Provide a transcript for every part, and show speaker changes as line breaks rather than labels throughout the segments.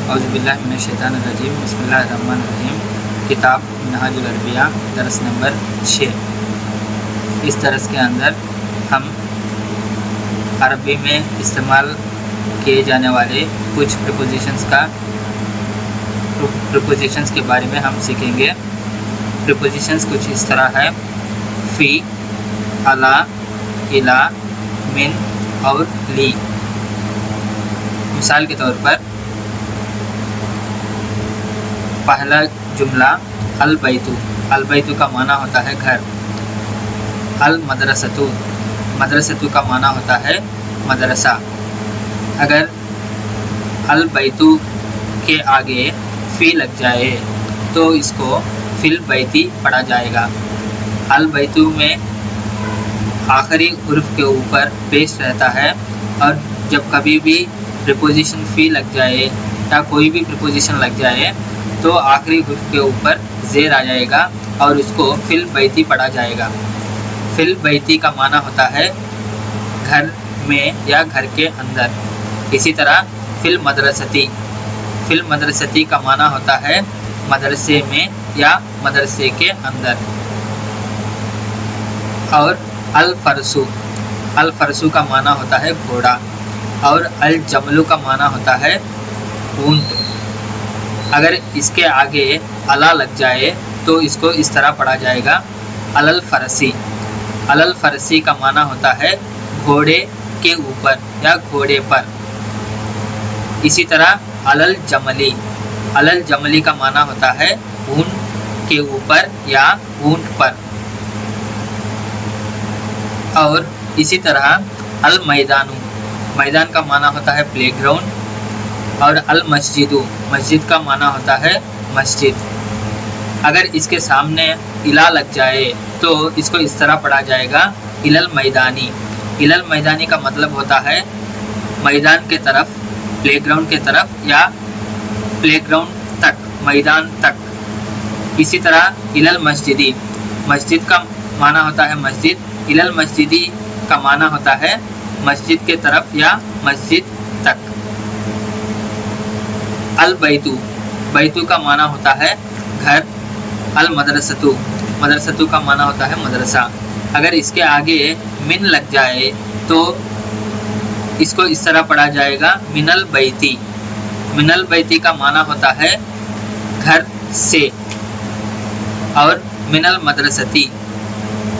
اعوذ باللہ من الشیطان الرجیم، بسم اللہ الرحمن الرحیم۔ کتاب منہاج العربیہ، درس نمبر 6۔ اس درس کے اندر ہم عربی میں استعمال کیے جانے والے کچھ پریپوزیشنز کے بارے میں ہم سیکھیں گے۔ پریپوزیشنز کچھ اس طرح ہے: فی، علی، الی، من اور لی۔ مثال کے طور پر پہلا جملہ البیتو، البیتو کا معنی ہوتا ہے گھر۔ المدرستو، مدرستو کا معنی ہوتا ہے مدرسہ۔ اگر البیتو کے آگے فی لگ جائے تو اس کو فی البیتی پڑھا جائے گا۔ البیتو میں آخری حرف کے اوپر پیش رہتا ہے، اور جب کبھی بھی پریپوزیشن فی لگ جائے یا کوئی بھی پریپوزیشن لگ جائے تو آخری حرف کے اوپر زیر آ جائے گا اور اس کو فی البیتی پڑھا جائے گا۔ فی البیتی کا معنی ہوتا ہے گھر میں یا گھر کے اندر۔ اسی طرح فی المدرستی، فی المدرستی کا معنی ہوتا ہے مدرسے میں یا مدرسے کے اندر۔ اور الفرسو، الفرسو کا معنی ہوتا ہے گھوڑا، اور الجملو کا معنی ہوتا ہے اونٹ۔ اگر اس کے آگے الا لگ جائے تو اس کو اس طرح پڑھا جائے گا الفرسی۔ الفرسی کا معنی ہوتا ہے گھوڑے کے اوپر یا گھوڑے پر۔ اسی طرح الجملی، الجملی کا معنی ہوتا ہے اونٹ کے اوپر یا اونٹ پر۔ اور اسی طرح المیدانو، میدان کا معنی ہوتا ہے پلے گراؤنڈ۔ اور المسجدو، مسجد کا معنی ہوتا ہے مسجد۔ اگر اس کے سامنے الا لگ جائے تو اس کو اس طرح پڑھا جائے گا الی المیدانی۔ الی المیدانی کا مطلب ہوتا ہے میدان کے طرف، پلے گراؤنڈ کے طرف یا پلے گراؤنڈ تک، میدان تک۔ اسی طرح الی المسجدی، مسجد کا معنی ہوتا ہے مسجد، الی المسجدی کا معنی ہوتا ہے مسجد کے طرف یا مسجد تک۔ البیتو، بیتو کا معنی ہوتا ہے گھر۔ المدرستو، مدرستو کا معنی ہوتا ہے مدرسہ۔ اگر اس کے آگے من لگ جائے تو اس کو اس طرح پڑھا جائے گا من البیتی۔ من البیتی کا معنی ہوتا ہے گھر سے۔ اور من المدرستی،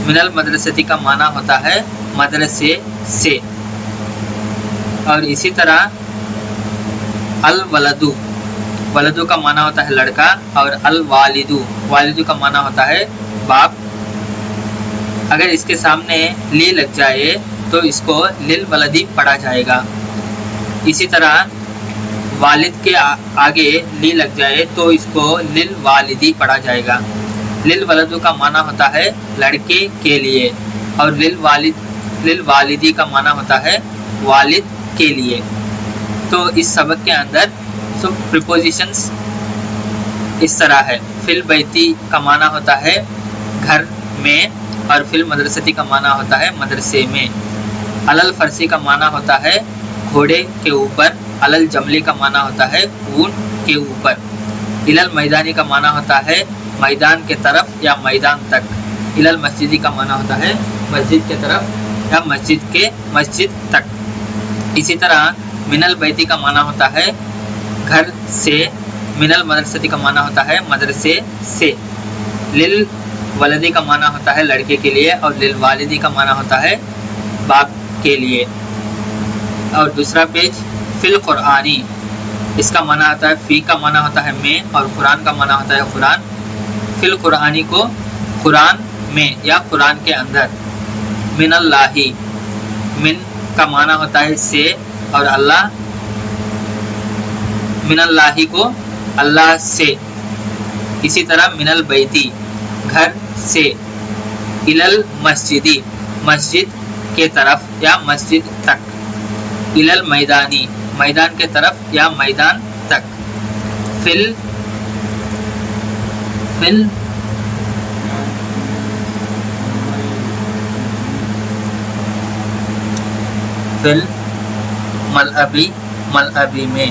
من المدرستی کا معنی ہوتا ہے مدرسے سے۔ اور اسی طرح الولدو، ولدو کا معنی ہوتا ہے لڑکا، اور الوالدو، والدو کا معنی ہوتا ہے باپ۔ اگر اس کے سامنے لی لگ جائے تو اس کو للولدی پڑھا جائے گا۔ اسی طرح والد کے آگے لی لگ جائے تو اس کو للوالدی پڑھا جائے گا۔ للولدو کا معنی ہوتا ہے لڑکے کے لیے، اور للوالدی کا معنی ہوتا ہے والد کے لیے۔ تو اس سبق کے اندر پریپوزیشنز اس طرح ہے: فی البیتی کا معنی ہوتا ہے گھر میں، اور فی المدرستی کا معنی ہوتا ہے مدرسے میں۔ الفرسی کا معنی ہوتا ہے گھوڑے کے اوپر۔ الجملی کا معنی ہوتا ہے اونٹ کے اوپر۔ الی المیدانی کا معنی ہوتا ہے میدان کے طرف یا میدان تک۔ الی المسجدی کا معنی ہوتا ہے مسجد کے طرف یا مسجد تک۔ اسی طرح من البیتی کا معنی ہوتا ہے گھر سے۔ من المدرستی کا معنی ہوتا ہے مدرسے سے۔ للولدی کا معنی ہوتا ہے لڑکے کے لیے، اور للوالدی کا معنی ہوتا ہے باپ کے لیے۔ اور دوسرا پیج فی القرآنی، اس کا معنی ہوتا ہے فی کا معنی ہوتا ہے میں، اور قرآن کا معنی ہوتا ہے قرآن۔ فی القرآنی کو قرآن میں یا قرآن کے اندر۔ من اللہ، من کا معنی ہوتا ہے سے اور اللہ، من اللہ کو اللہ سے۔ اسی طرح من البیتی گھر سے۔ الی المسجدی مسجد کے طرف یا مسجد تک۔ الی المیدانی میدان کے طرف یا میدان تک۔ فی الملعبی ملعبی میں۔